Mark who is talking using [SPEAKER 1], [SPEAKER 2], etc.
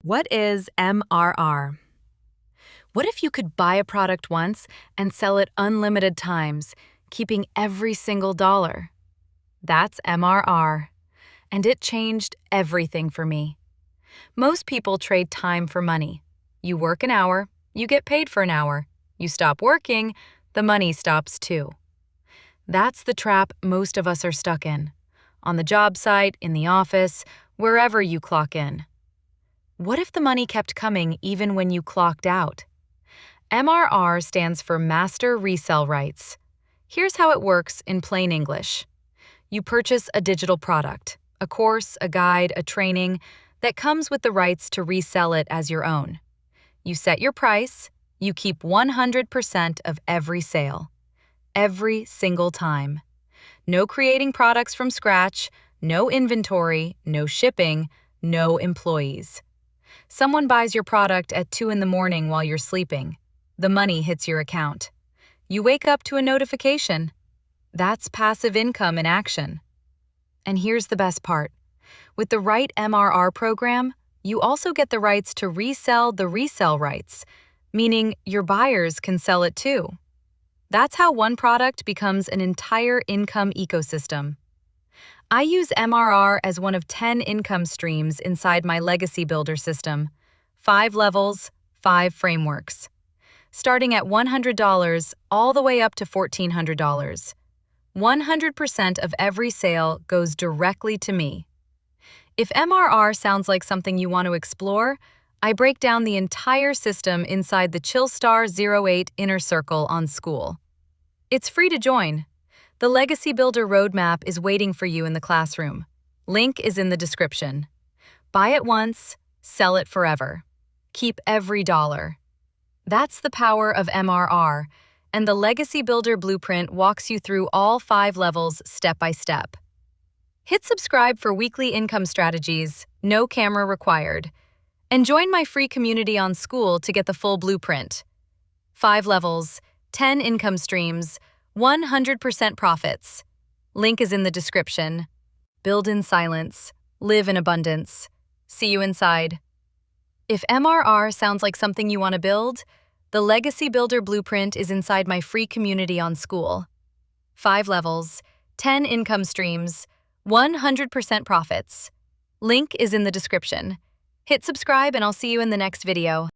[SPEAKER 1] What is MRR? What if you could buy a product once and sell it unlimited times, keeping every single dollar? That's MRR, and it changed everything for me. Most people trade time for money. You work an hour, you get paid for an hour. You stop working, the money stops too. That's the trap most of us are stuck in. On the job site, in the office, wherever you clock in. What if the money kept coming even when you clocked out? MRR stands for Master Resell Rights. Here's how it works in plain English. You purchase a digital product, a course, a guide, a training, that comes with the rights to resell it as your own. You set your price, you keep 100% of every sale. Every single time. No creating products from scratch, no inventory, no shipping, no employees. Someone buys your product at 2 in the morning while you're sleeping. The money hits your account. You wake up to a notification. That's passive income in action. And here's the best part. With the right MRR program, you also get the rights to resell the resell rights, meaning your buyers can sell it too. That's how one product becomes an entire income ecosystem. I use MRR as one of 10 income streams inside my Legacy Builder system. 5 levels, 5 frameworks. Starting at $100 all the way up to $1,400. 100% of every sale goes directly to me. If MRR sounds like something you want to explore, I break down the entire system inside the Chillstar 08 Inner Circle on School. It's free to join. The Legacy Builder roadmap is waiting for you in the classroom. Link is in the description. Buy it once, sell it forever. Keep every dollar. That's the power of MRR, and the Legacy Builder blueprint walks you through all 5 levels step by step. Hit subscribe for weekly income strategies, no camera required. And join my free community on School to get the full blueprint. 5 levels, 10 income streams, 100% profits. Link is in the description. Build in silence. Live in abundance. See you inside. If MRR sounds like something you want to build, the Legacy Builder Blueprint is inside my free community on School. 5 levels, 10 income streams, 100% profits. Link is in the description. Hit subscribe and I'll see you in the next video.